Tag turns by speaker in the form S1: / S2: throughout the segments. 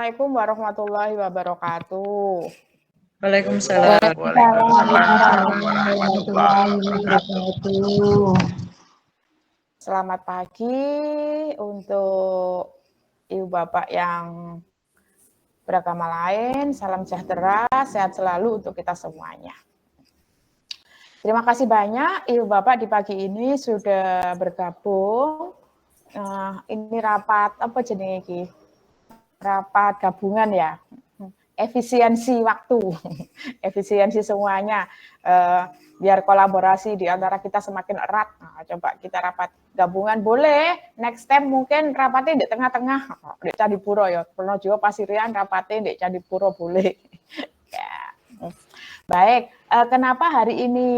S1: Assalamualaikum warahmatullahi wabarakatuh.
S2: Waalaikumsalam.
S3: Waalaikumsalam warahmatullahi wabarakatuh.
S1: Selamat pagi untuk Ibu Bapak yang beragama lain. Salam sejahtera, sehat selalu untuk kita semuanya. Terima kasih banyak Ibu Bapak di pagi ini sudah bergabung. Ini rapat apa jenis ini? Rapat gabungan ya. Efisiensi waktu, efisiensi semuanya, biar kolaborasi di antara kita semakin erat. Nah, coba kita rapat gabungan boleh, next time mungkin rapatnya di tengah-tengah, di Candipuro ya, Pronojiwo Pasirian rapatnya di Candipuro boleh. Ya. Baik, kenapa hari ini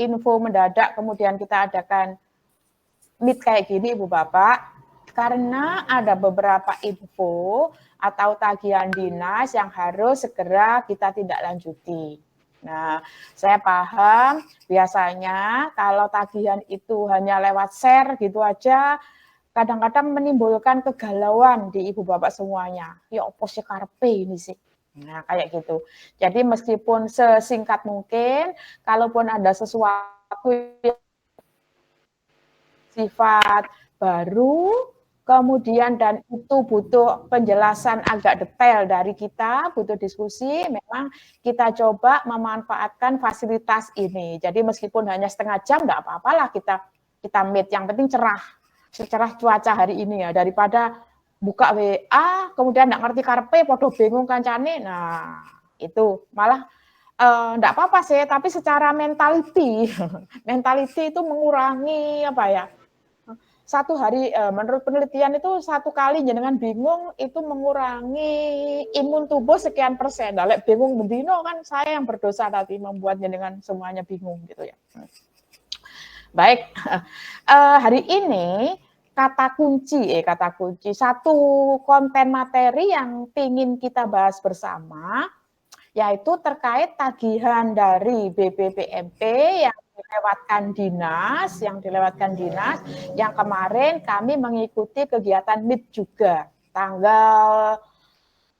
S1: info mendadak kemudian kita adakan meet kayak gini Ibu Bapak? Karena ada beberapa info atau tagihan dinas yang harus segera kita tidak lanjuti. Nah, saya paham biasanya kalau tagihan itu hanya lewat share gitu aja, kadang-kadang menimbulkan kegalauan di Ibu Bapak semuanya. Ya opo sih karepe ini sih. Nah, kayak gitu. Jadi meskipun sesingkat mungkin, kalaupun ada sesuatu yang sifat baru, kemudian dan itu butuh penjelasan agak detail dari kita, butuh diskusi, memang kita coba memanfaatkan fasilitas ini. Jadi meskipun hanya setengah jam, enggak apa-apalah kita meet. Yang penting cerah cuaca hari ini ya, daripada buka WA, kemudian enggak ngerti karepe, podo bingung kancane. Nah, itu malah enggak apa-apa sih, tapi secara mentality itu mengurangi apa ya? Satu hari, menurut penelitian itu satu kali jenengan bingung itu mengurangi imun tubuh sekian persen. Nah, bingung bendino kan saya yang berdosa tadi membuat jenengan semuanya bingung gitu ya. Baik, hari ini kata kunci satu konten materi yang ingin kita bahas bersama yaitu terkait tagihan dari BPPMP yang dilewatkan dinas, yang kemarin kami mengikuti kegiatan MIT juga, tanggal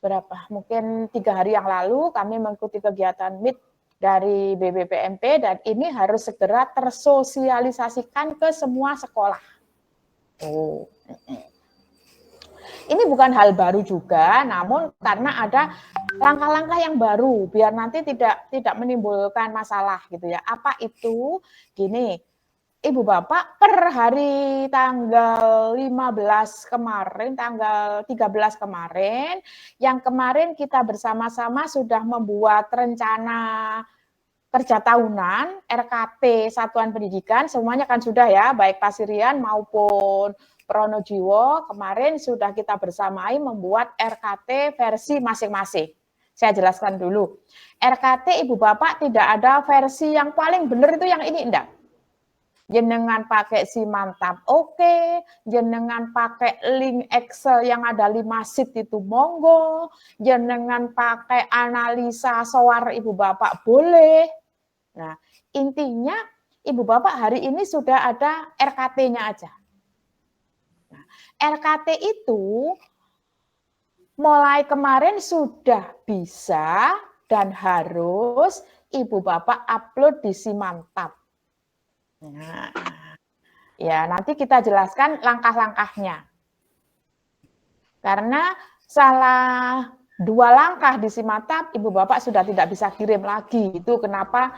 S1: berapa, mungkin 3 hari yang lalu kami mengikuti kegiatan MIT dari BPPMP dan ini harus segera tersosialisasikan ke semua sekolah. Ini bukan hal baru juga, namun karena ada langkah-langkah yang baru, biar nanti tidak menimbulkan masalah gitu ya. Apa itu? Gini, Ibu Bapak per hari tanggal 15 kemarin, tanggal 13 kemarin, yang kemarin kita bersama-sama sudah membuat rencana kerja tahunan, RKT Satuan Pendidikan, semuanya kan sudah ya, baik Pasirian maupun Pronojiwo, kemarin sudah kita bersamai membuat RKT versi masing-masing. Saya jelaskan dulu. RKT Ibu Bapak tidak ada versi yang paling benar itu yang ini, enggak. Jenengan pakai Simantap oke, jenengan pakai link Excel yang ada 5 sheet itu monggo, jenengan pakai analisa SOAR Ibu Bapak boleh. Nah, intinya Ibu Bapak hari ini sudah ada RKT-nya aja. Nah, RKT itu mulai kemarin sudah bisa dan harus Ibu Bapak upload di Simantap. Nah, ya nanti kita jelaskan langkah-langkahnya. Karena salah 2 langkah di Simantap, Ibu Bapak sudah tidak bisa kirim lagi. Itu kenapa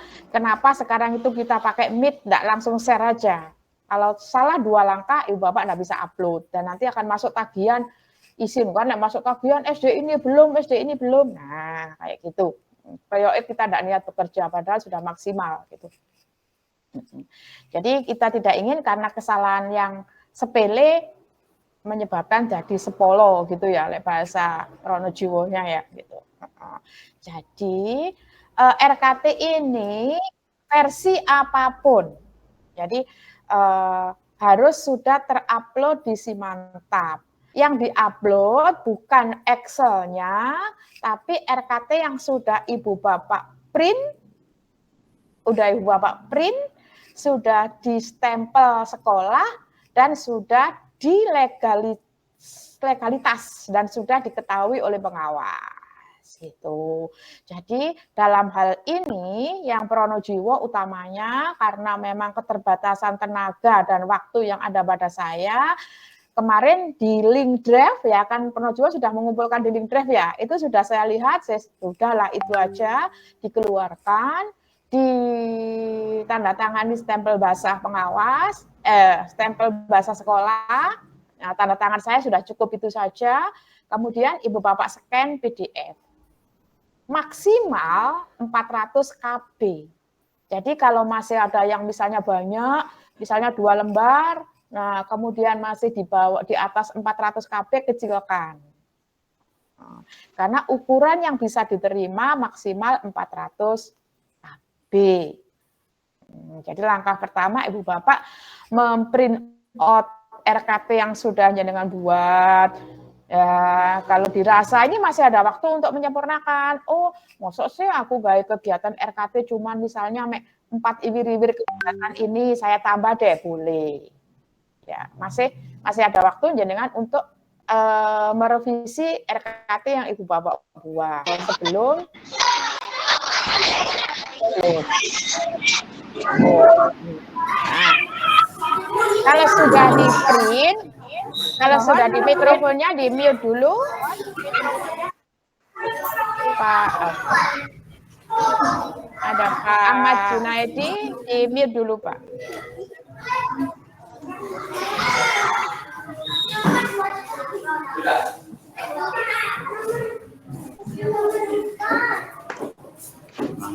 S1: sekarang itu kita pakai Meet, tidak langsung share aja. Kalau salah 2 langkah, Ibu Bapak tidak bisa upload. Dan nanti akan masuk tagihan izin, kan masuk tagihan SD ini belum. Nah, kayak gitu. Kayak kita tidak niat bekerja, padahal sudah maksimal gitu. Jadi kita tidak ingin karena kesalahan yang sepele menyebabkan jadi sepolo gitu ya, bahasa Pronojiwonya ya gitu. Jadi RKT ini versi apapun, jadi harus sudah terupload di Simantap. Yang diupload bukan Excel-nya, tapi RKT yang sudah Ibu Bapak print, sudah di stempel sekolah dan sudah legalitas dan sudah diketahui oleh pengawas gitu. Jadi dalam hal ini yang Pronojiwo utamanya karena memang keterbatasan tenaga dan waktu yang ada pada saya, kemarin di link drive ya kan Pronojiwo sudah mengumpulkan di link drive ya, itu sudah saya lihat, sudahlah itu aja dikeluarkan, ditandatangani stempel basah pengawas, stempel basah sekolah. Nah, tanda tangan saya sudah cukup itu saja. Kemudian Ibu Bapak scan PDF. Maksimal 400 KB. Jadi kalau masih ada yang misalnya banyak, misalnya 2 lembar, nah kemudian masih di atas 400 KB kecilkan. Karena ukuran yang bisa diterima maksimal 400 KB. Jadi langkah pertama Ibu Bapak memprint out RKT yang sudah jenengan buat. Ya, kalau dirasa ini masih ada waktu untuk menyempurnakan. Oh, maksud sih aku gawe kegiatan RKT cuman misalnya 4 iwir-iwir kegiatan ini saya tambah deh, boleh. Ya, masih ada waktu jenengan untuk merevisi RKT yang Ibu Bapak buat sebelum nah, kalau sudah di print, kalau sudah di mikrofonnya di mute dulu, Pak. Ada Pak Ahmad Junaidi, di mute dulu Pak.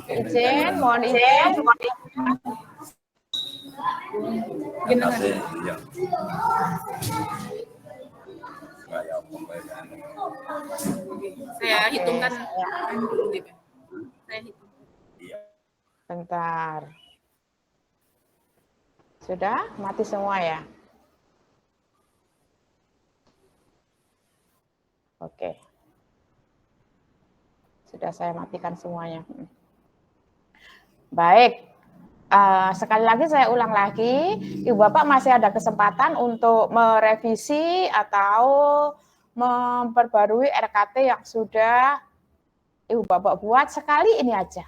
S1: Izin, mohon izin.
S4: Saya hitungkan dulu gitu. Saya hitung.
S1: Bentar. Sudah mati semua ya? Oke. Sudah saya matikan semuanya. Baik. Sekali lagi saya ulang lagi, Ibu Bapak masih ada kesempatan untuk merevisi atau memperbarui RKT yang sudah Ibu Bapak buat sekali ini aja.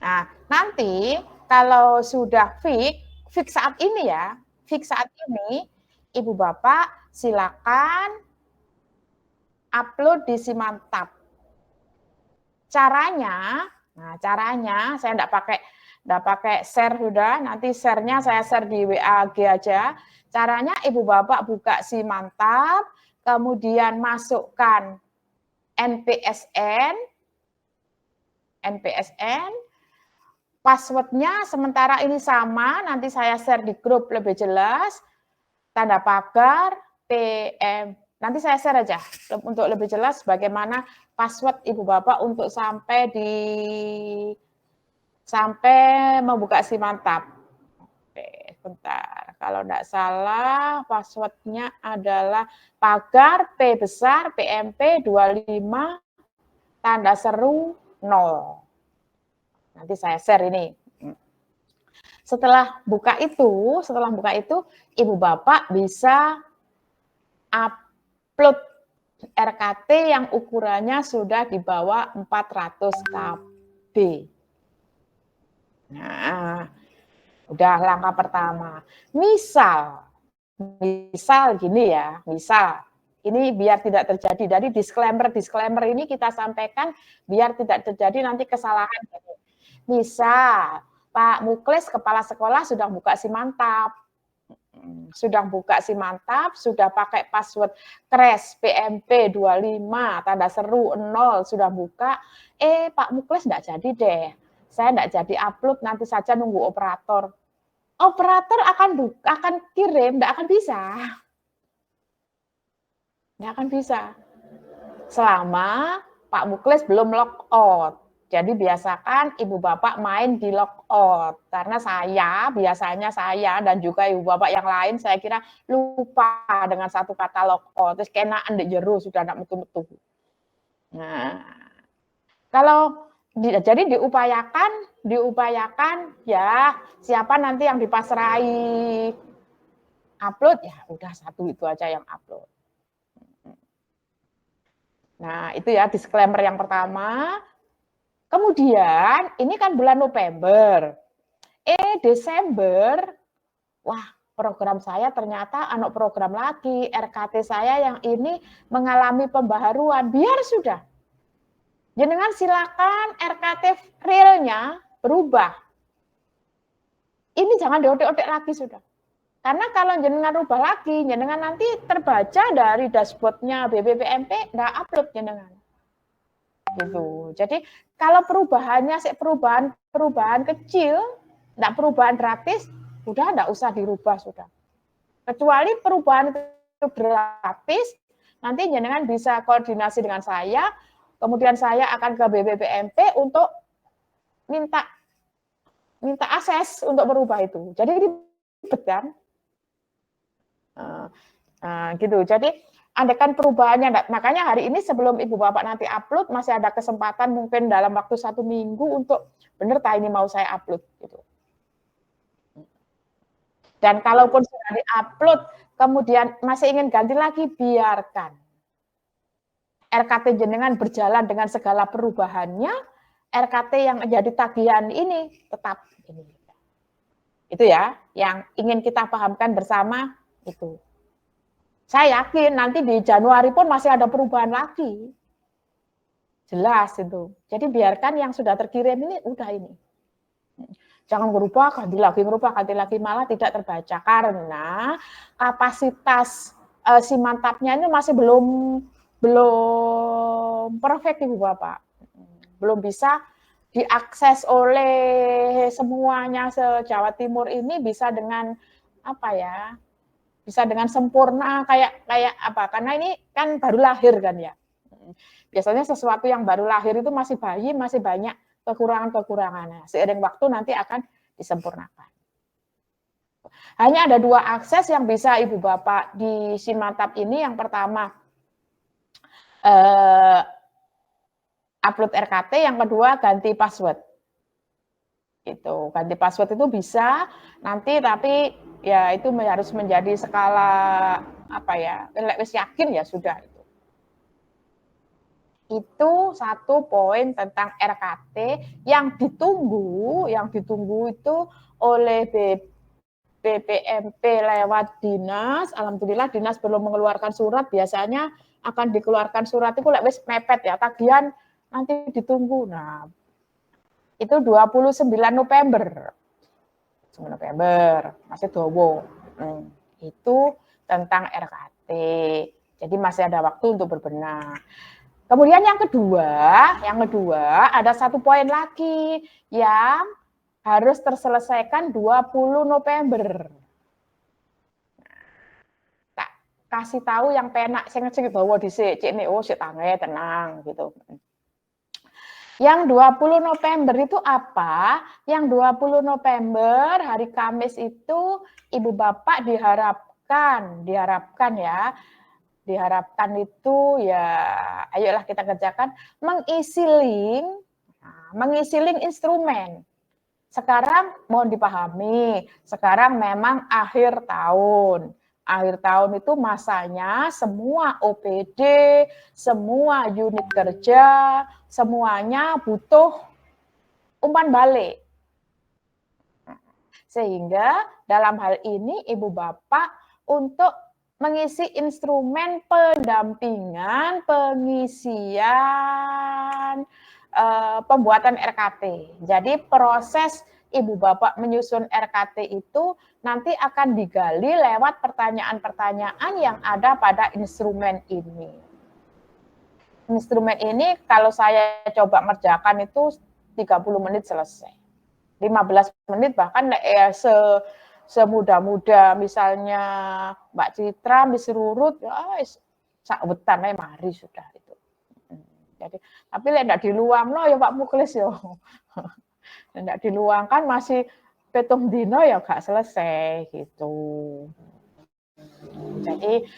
S1: Nah, nanti kalau sudah fix saat ini ya, fix saat ini, Ibu Bapak silakan upload di Simantap. Caranya saya enggak pakai share sudah, nanti share-nya saya share di WA aja. Caranya Ibu Bapak buka Simantap, kemudian masukkan NPSN, password-nya sementara ini sama, nanti saya share di grup lebih jelas, tanda pagar, PM. Nanti saya share aja untuk lebih jelas bagaimana password Ibu Bapak untuk sampai membuka Simantap. Oke, bentar. Kalau enggak salah password-nya adalah pagar P besar PMP 25 tanda seru 0. Nanti saya share ini. Setelah buka itu, Ibu Bapak bisa upload RKT yang ukurannya sudah di bawah 400 KB. Nah, udah langkah pertama. Misal gini ya, ini biar tidak terjadi. Dari disclaimer ini kita sampaikan biar tidak terjadi nanti kesalahan. Misal Pak Muklis kepala sekolah sudah buka Simantap, sudah pakai password crash PMP 25 tanda seru 0 sudah buka. Pak Muklis enggak jadi deh. Saya enggak jadi upload, nanti saja nunggu operator. Operator akan kirim, enggak akan bisa. Enggak akan bisa. Selama Pak Muklis belum logout. Jadi biasakan Ibu Bapak main di logout. Karena biasanya saya dan juga Ibu Bapak yang lain saya kira lupa dengan satu kata logout. Terus kenaan di jero sudah enggak metu-metu. Nah, kalau jadi diupayakan ya siapa nanti yang dipasrai. upload ya udah satu itu aja yang upload. Nah, itu ya disclaimer yang pertama. Kemudian ini kan bulan November. Desember, wah program saya ternyata anak program lagi, RKT saya yang ini mengalami pembaharuan. Biar sudah. Jenengan silakan RKT realnya berubah. Ini jangan diotek-otek lagi sudah. Karena kalau jenengan rubah lagi, jenengan nanti terbaca dari dashboardnya BPPMP, nggak upload jenengan. Gitu. Jadi kalau perubahannya perubahan kecil, nggak perubahan drastis, udah nggak usah dirubah sudah. Kecuali perubahan itu drastis, nanti jenengan bisa koordinasi dengan saya, kemudian saya akan ke BPPMP untuk minta akses untuk merubah itu. Jadi ribet kan? Gitu. Jadi andaikan perubahannya, makanya hari ini sebelum Ibu Bapak nanti upload, masih ada kesempatan mungkin dalam waktu 1 minggu untuk bener tak ini mau saya upload gitu. Dan kalaupun sudah di-upload, kemudian masih ingin ganti lagi, biarkan. RKT jenengan berjalan dengan segala perubahannya, RKT yang jadi tagihan ini tetap ini. Itu ya, yang ingin kita pahamkan bersama itu. Saya yakin nanti di Januari pun masih ada perubahan lagi. Jelas itu. Jadi biarkan yang sudah terkirim ini udah ini. Jangan berubah, ganti lagi, malah tidak terbaca. Karena kapasitas si mantapnya ini masih belum perfect Ibu Bapak. Belum bisa diakses oleh semuanya se-Jawa Timur ini bisa dengan apa ya? Bisa dengan sempurna kayak apa? Karena ini kan baru lahir kan ya. Biasanya sesuatu yang baru lahir itu masih bayi, masih banyak kekurangan-kekurangannya. Seiring waktu nanti akan disempurnakan. Hanya ada 2 akses yang bisa Ibu Bapak di Simantap ini. Yang pertama upload RKT, yang kedua ganti password. Gitu. Ganti password itu bisa nanti, tapi ya itu harus menjadi skala apa ya, wis yakin ya sudah itu. Itu 1 poin tentang RKT yang ditunggu itu oleh BPMP lewat dinas. Alhamdulillah dinas belum mengeluarkan surat, biasanya akan dikeluarkan surat itu wis mepet ya, tagihan nanti ditunggu. Nah, itu 29 November. Masih dowo. Itu tentang RKT. Jadi masih ada waktu untuk berbenah. Kemudian yang kedua ada 1 poin lagi yang harus terselesaikan 20 November. Tak kasih tahu yang penak sing bawa dhisik, cik nek sik tangi tenang gitu. Yang 20 November itu apa? Yang 20 November hari Kamis itu Ibu Bapak diharapkan itu ya ayolah kita kerjakan mengisi link instrumen. Sekarang mohon dipahami, sekarang memang akhir tahun. Akhir tahun itu masanya semua OPD, semua unit kerja, semuanya butuh umpan balik. Sehingga dalam hal ini Ibu Bapak untuk mengisi instrumen pendampingan, pengisian, pembuatan RKT. Jadi proses Ibu Bapak menyusun RKT itu nanti akan digali lewat pertanyaan-pertanyaan yang ada pada instrumen ini. Instrumen ini kalau saya coba ngerjakan itu 30 menit selesai. 15 menit bahkan semudah-mudah misalnya Mbak Citra diserurut ya sak wetan ae mari sudah itu. Jadi tapi lek ndak diluangno ya Pak Muklis yo. Ndak diluangkan masih petung dino ya gak selesai gitu. Jadi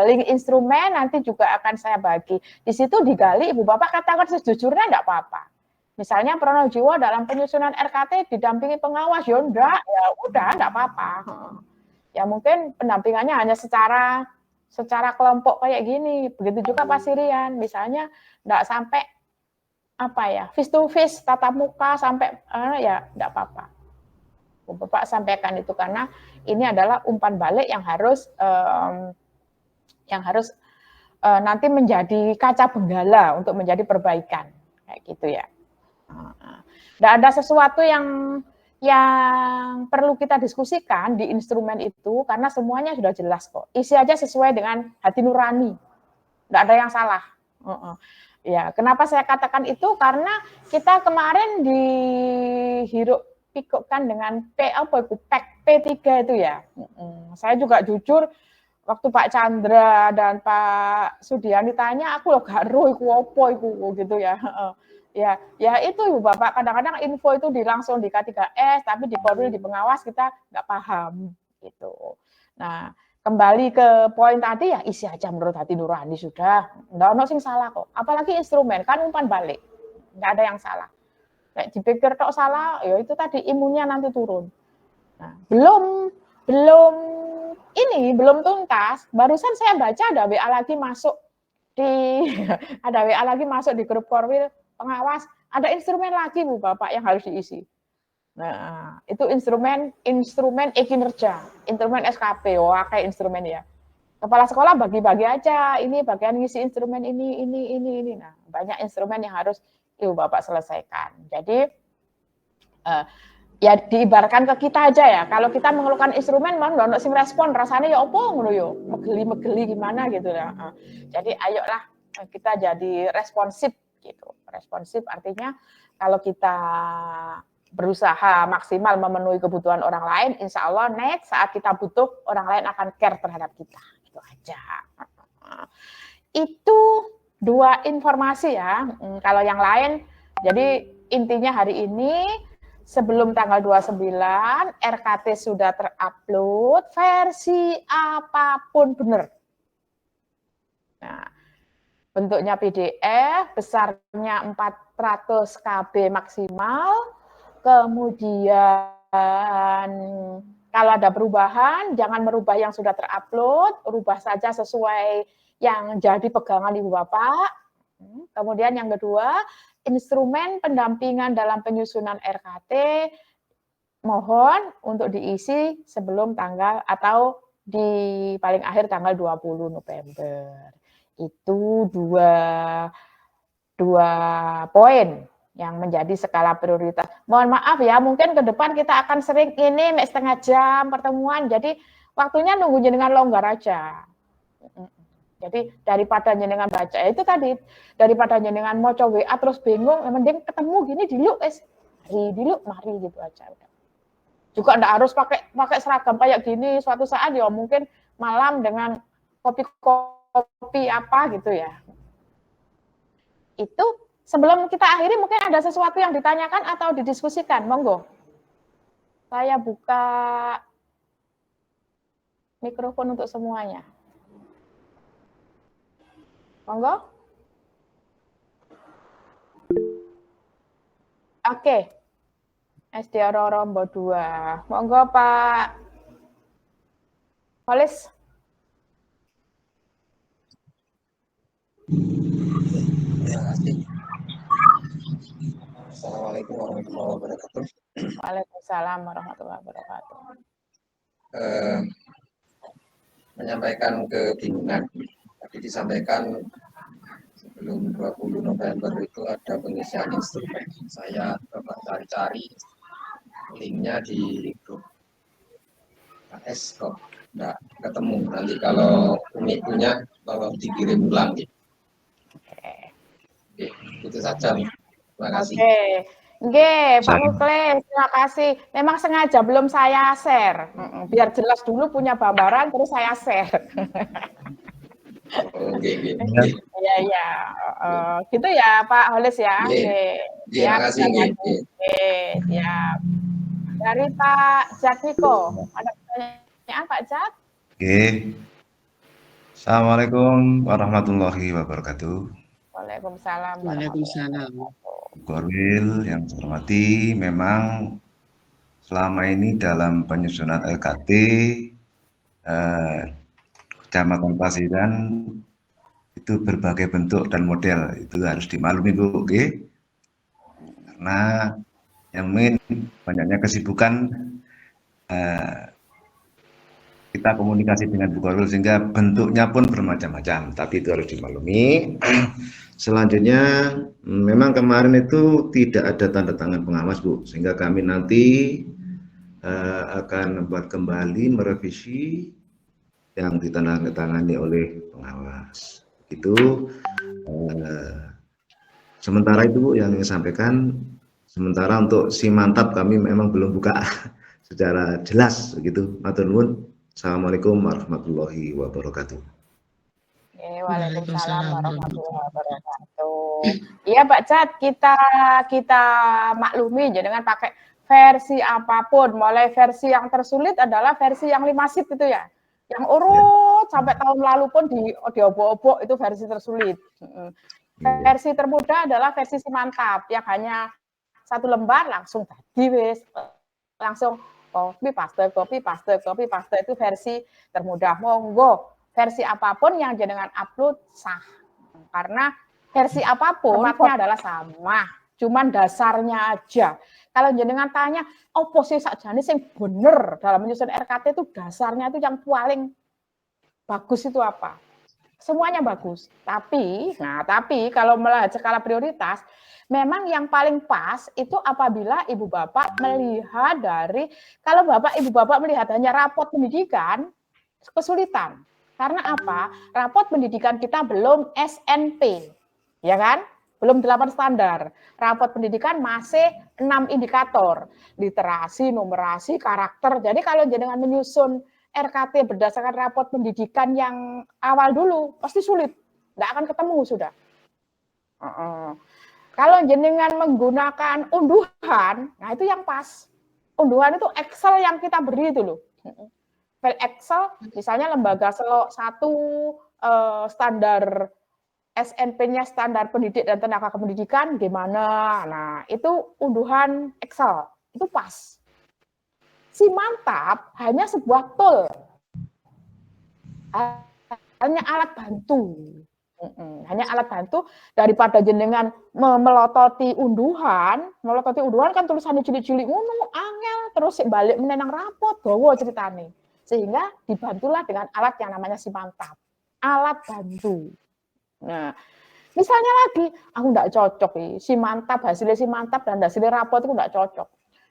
S1: link instrumen nanti juga akan saya bagi. Di situ digali Ibu Bapak katakan sejujurnya enggak apa-apa. Misalnya Pronojiwo dalam penyusunan RKT didampingi pengawas, ya enggak, ya udah enggak apa-apa. Ya mungkin pendampingannya hanya secara kelompok kayak gini. Begitu juga Pak Sirian, misalnya enggak sampai apa ya, face to face tatap muka sampai ya enggak apa-apa. Bapak sampaikan itu karena ini adalah umpan balik yang harus nanti menjadi kaca benggala untuk menjadi perbaikan kayak gitu ya. Tidak ada sesuatu yang perlu kita diskusikan di instrumen itu karena semuanya sudah jelas kok. Isi aja sesuai dengan hati nurani. Tidak ada yang salah. Ya, kenapa saya katakan itu? Karena kita kemarin dihiruk pikukkan dengan P3 itu ya. Saya juga jujur waktu Pak Chandra dan Pak Sudiani tanya, aku loh gak roh iku opo iku gitu ya. Ya itu Ibu Bapak, kadang-kadang info itu langsung di K3S, tapi di Korwil, di pengawas kita nggak paham gitu. Nah, kembali ke poin tadi ya isi aja menurut hati nurani sudah, nggak ono sing salah kok. Apalagi instrumen kan umpan balik, nggak ada yang salah. Kayak dipikir kok salah, ya itu tadi imunnya nanti turun. Nah, belum tuntas. Barusan saya baca ada WA lagi masuk di grup Korwil pengawas, ada instrumen lagi Bu Bapak yang harus diisi. Nah, itu instrumen e-kinerja, instrumen SKP, kayak instrumen ya. Kepala sekolah bagi-bagi aja, ini bagian ngisi instrumen ini. Nah, banyak instrumen yang harus Ibu Bapak selesaikan. Jadi ya diibarkan ke kita aja ya. Kalau kita mengeluhkan instrumen, mau nggak sing respon, rasanya ya opo ngono yo, megeli gimana gitu ya. Jadi ayolah kita jadi responsif gitu. Responsif artinya kalau kita berusaha maksimal memenuhi kebutuhan orang lain, insya Allah next saat kita butuh orang lain akan care terhadap kita. Itu aja. Itu 2 informasi ya. Kalau yang lain, jadi intinya hari ini sebelum tanggal 29 RKT sudah terupload versi apapun benar. Nah, bentuknya PDF, besarnya 400 KB maksimal. Kemudian kalau ada perubahan, jangan merubah yang sudah terupload, rubah saja sesuai yang jadi pegangan Ibu Bapak. Kemudian yang kedua, instrumen pendampingan dalam penyusunan RKT mohon untuk diisi sebelum tanggal atau di paling akhir tanggal 20 November. Itu dua poin yang menjadi skala prioritas. Mohon maaf ya, mungkin ke depan kita akan sering ini setengah jam pertemuan, jadi waktunya nunggu jenengan longgar aja. Jadi daripada jenengan baca, itu tadi, daripada jenengan mau coba WA terus bingung, mending ketemu gini mari gitu aja. Juga enggak harus pakai seragam kayak gini, suatu saat ya mungkin malam dengan kopi apa gitu ya. Itu sebelum kita akhiri mungkin ada sesuatu yang ditanyakan atau didiskusikan, monggo. Saya buka mikrofon untuk semuanya. Monggo. Oke. SD Rombo 2. Monggo Pak Polis.
S5: Assalamualaikum warahmatullahi wabarakatuh.
S1: Waalaikumsalam warahmatullahi wabarakatuh.
S5: Menyampaikan kebingungan. Tadi disampaikan sebelum 20 November itu ada pengisian instrumen. Saya coba cari-cari linknya di grup KS kok nggak ketemu. Nanti kalau punya tolong dikirim ulang. Oke, itu saja. Terima kasih.
S1: Oke. Oke, Pak Muklis, terima kasih. Memang sengaja belum saya share. Biar jelas dulu punya gambaran, terus saya share.
S5: Oke.
S1: Iya. Gitu ya, Pak Holis ya.
S5: Terima kasih.
S1: Siap. Dari Pak Jatmiko, ada pertanyaan Pak Jat?
S6: Oke. Assalamualaikum warahmatullahi wabarakatuh.
S1: Waalaikumsalam.
S3: Waalaikumsalam.
S6: Korwil yang saya hormati, memang selama ini dalam penyusunan LKT Kecamatan Pasiran itu berbagai bentuk dan model, itu harus dimaklumi Bu, okay? Karena yang banyaknya kesibukan, kita komunikasi dengan Bu Korwil sehingga bentuknya pun bermacam-macam, tapi itu harus dimaklumi. Selanjutnya, memang kemarin itu tidak ada tanda tangan pengawas Bu, sehingga kami nanti akan membuat kembali merevisi yang ditandatangani oleh pengawas. Itu sementara itu Bu yang ingin sampaikan. Sementara untuk Simantap kami memang belum buka secara jelas begitu. Matur nuwun. Assalamualaikum warahmatullahi wabarakatuh.
S1: Waalaikumsalam warahmatullahi wabarakatuh. Iya Pak Cat, kita maklumi dengan pakai versi apapun, mulai versi yang tersulit adalah versi yang 5 sip itu ya. Yang urut sampai tahun lalu pun diobok-obok itu versi tersulit. Versi termudah adalah versi Simantap yang hanya 1 lembar langsung tadi wis langsung copy paste itu versi termudah. Monggo versi apapun yang jenengan upload sah. Karena versi apapun formatnya adalah sama, cuman dasarnya aja. Kalau jenengan tanya, opo sih sakjane sing bener dalam menyusun RKT itu dasarnya itu yang paling bagus itu apa? Semuanya bagus. Tapi kalau melihat skala prioritas, memang yang paling pas itu apabila Ibu Bapak melihat dari, kalau Bapak Ibu Bapak melihat hanya rapot pendidikan, kesulitan. Karena apa? Rapot pendidikan kita belum SNP, ya kan? Belum 8 standar. Rapot pendidikan masih 6 indikator. Literasi, numerasi, karakter. Jadi kalau jenengan menyusun RKT berdasarkan rapot pendidikan yang awal dulu, pasti sulit. Nggak akan ketemu sudah. Kalau jenengan menggunakan unduhan, nah itu yang pas. Unduhan itu Excel yang kita beri itu loh. File Excel, misalnya lembaga Selok 1 standar SNP-nya standar pendidik dan tenaga kependidikan gimana? Nah, itu unduhan Excel, itu pas. Simantap hanya sebuah tool, hanya alat bantu. Hanya alat bantu daripada jenengan melototi unduhan kan tulisannya cilik-cilik ngono angel terus balik menenang rapot gawa ceritane. Sehingga dibantulah dengan alat yang namanya Simantap. Alat bantu. Nah, misalnya lagi, aku enggak cocok Simantap, hasilnya Simantap dan hasilnya rapot itu enggak cocok.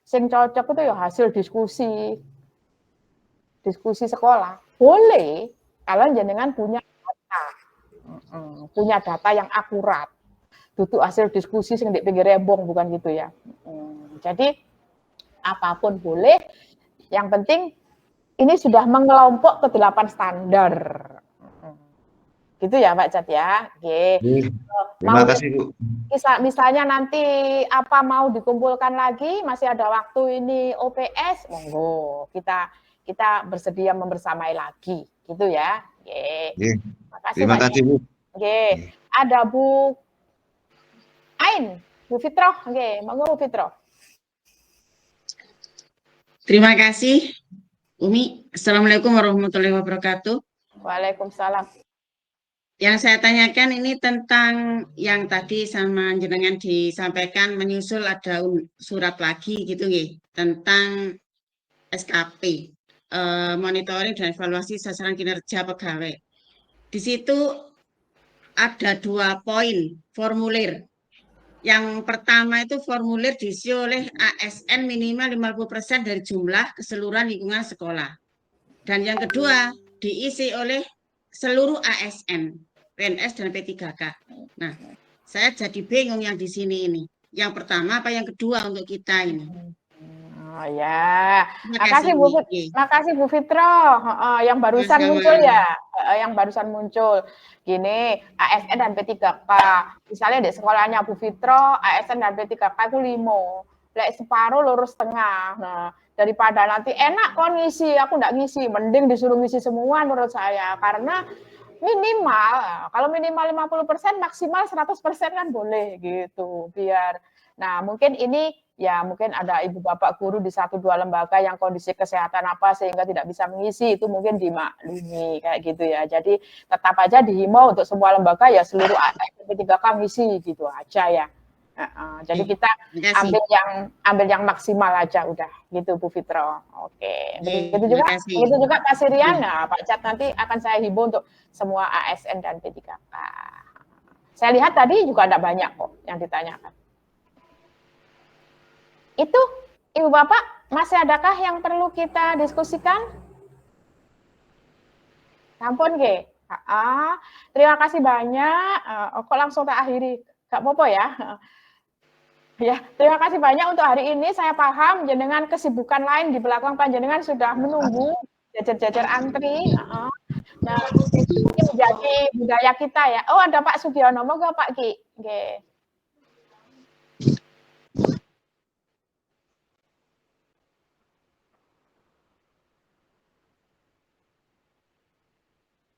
S1: Sing cocok itu ya hasil diskusi sekolah. Boleh kalau jenengan punya data yang akurat. Tutu hasil diskusi sing di pinggir rembong bukan gitu ya. Jadi apapun boleh, yang penting ini sudah mengelompok ke 8 standar. Gitu ya Pak Cat ya. Oke.
S6: Terima kasih Bu.
S1: Misalnya nanti apa mau dikumpulkan lagi, masih ada waktu ini OPS, monggo kita bersedia membersamai lagi, gitu ya. Oke.
S6: Terima kasih Bu.
S1: Oke. Ada Bu Ain, Bu Fitroh. Oke, monggo Bu Fitroh.
S7: Terima kasih Umi. Assalamualaikum warahmatullahi wabarakatuh.
S1: Waalaikumsalam.
S7: Yang saya tanyakan ini tentang yang tadi sama jenengan disampaikan menyusul ada surat lagi gitu nggih tentang SKP, monitoring dan evaluasi sasaran kinerja pegawai. Di situ ada 2 poin formulir. Yang pertama itu formulir diisi oleh ASN minimal 50% dari jumlah keseluruhan lingkungan sekolah. Dan yang kedua diisi oleh seluruh ASN, PNS dan P3K. Nah, saya jadi bingung yang di sini ini. Yang pertama apa yang kedua untuk kita ini?
S1: Oh ya, makasih Bu Fitro. Yang barusan muncul ya, yang barusan muncul. Gini, ASN dan P3K. Misalnya di sekolahnya Bu Fitro, ASN dan P3K itu 5. Lek separuh lurus tengah. Nah, daripada nanti enak kok ngisi, aku enggak ngisi, mending disuruh ngisi semua menurut saya. Karena minimal, kalau minimal 50%, maksimal 100% kan boleh gitu. Biar Nah, mungkin ini ya mungkin ada ibu bapak guru di 1-2 lembaga yang kondisi kesehatan apa sehingga tidak bisa mengisi, itu mungkin dimaklumi kayak gitu ya. Jadi tetap aja dihimbau untuk semua lembaga ya seluruh ASN P3K ngisi gitu aja ya. Jadi kita ambil yang maksimal aja udah gitu Bu Fitro. Oke. Begitu juga Pak Sirian. Nah, Pak Cat nanti akan saya himbau untuk semua ASN dan P3K. Saya lihat tadi juga ada banyak kok yang ditanyakan. Itu Ibu Bapak, masih adakah yang perlu kita diskusikan? Sampun nggih. Terima kasih banyak. Kok langsung tak akhiri? Gak apa-apa ya. Ya, terima kasih banyak untuk hari ini. Saya paham jenengan kesibukan lain di belakang panjenengan sudah menunggu jajar-jajar antri. Nah, ini menjadi budaya kita ya. Oh, ada Pak Sugiono, moga Pak Ki. Nggih.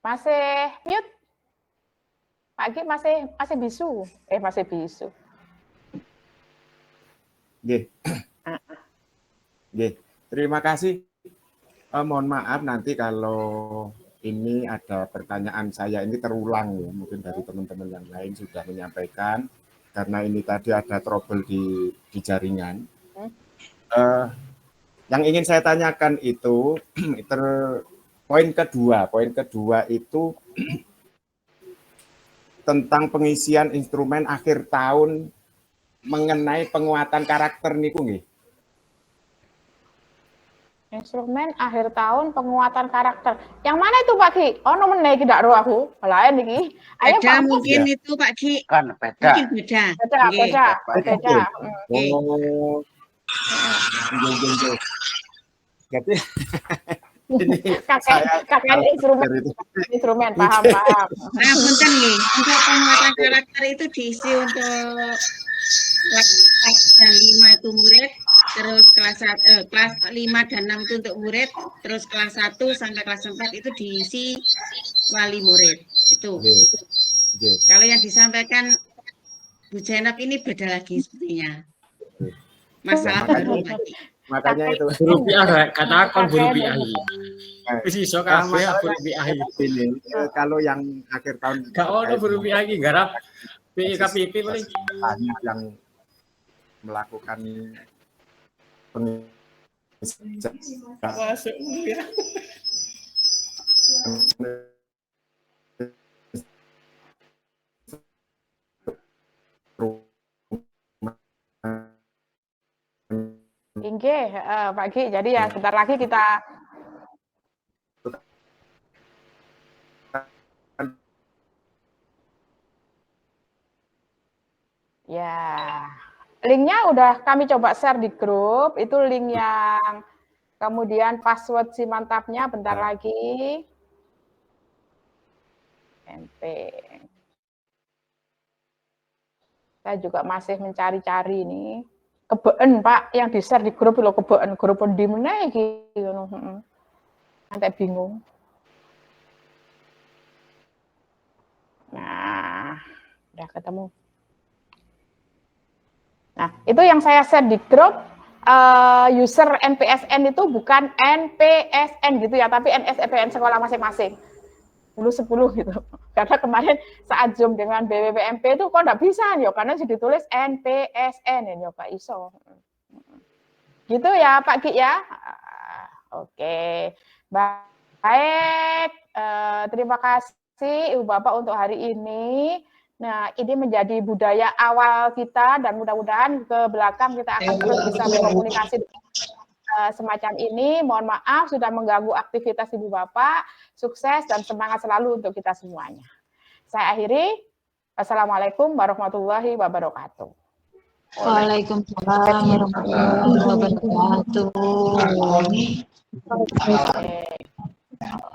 S1: Masih mute? Pak Ki masih bisu. Masih bisu.
S8: Nggih. Nggih. Terima kasih. Mohon maaf nanti kalau ini ada pertanyaan saya ini terulang ya, mungkin dari teman-teman yang lain sudah menyampaikan karena ini tadi ada trouble di jaringan. Yang ingin saya tanyakan itu poin kedua itu tentang pengisian instrumen akhir tahun mengenai penguatan karakter niku nggih.
S1: Instrumen akhir tahun penguatan karakter. Yang mana itu Pak Ki? Oh, meneh iki ndak ro aku. Lain iki. Ayo
S7: Pak. Mungkin
S8: ya.
S7: itu Pak Ki.
S9: Kan beda.
S7: Mungkin beda.
S1: Beda.
S8: Oh. Jadi ini
S1: kakek instrumen paham.
S7: Nah, punten nih, untuk penguatan karakter itu diisi untuk kelas 5 itu murid, terus kelas 5 dan 6 itu untuk murid, terus kelas 1 sampai kelas 4 itu diisi wali murid. Itu. Kalau yang disampaikan Bu Jenab ini beda lagi sepertinya. Masalah baru lagi.
S8: Makanya itu
S9: Guru PI katakan guru PI. Wis iso kabeh guru PI.
S8: Kalau yang akhir tahun
S9: Gak ono guru PI iki garap PIKPP paling
S8: banyak yang melakukan
S9: masuk ya.
S1: Inggih, Pak Ki. Jadi ya sebentar lagi kita ya. Linknya udah kami coba share di grup. Itu link yang kemudian password si mantapnya bentar lagi. MP. Saya juga masih mencari-cari nih. Kebeen Pak yang di-share di grup lo kebeen grup di mana iki ngono. Nanti bingung. Nah, udah ketemu. Nah, itu yang saya share di grup user NPSN itu bukan NPSN gitu ya, tapi NSPN sekolah masing-masing. 10 gitu. Karena kemarin saat Zoom dengan BWPMP itu kok enggak bisa ya karena sudah ditulis NPSN ini ya Pak Iso. Gitu ya Pak Ki ya. Oke. Baik, terima kasih Ibu Bapak untuk hari ini. Nah, ini menjadi budaya awal kita dan mudah-mudahan ke belakang kita akan terus bisa berkomunikasi semacam ini. Mohon maaf sudah mengganggu aktivitas Ibu Bapak. Sukses dan semangat selalu untuk kita semuanya. Saya akhiri. Wassalamualaikum warahmatullahi wabarakatuh.
S3: Waalaikumsalam warahmatullahi wabarakatuh.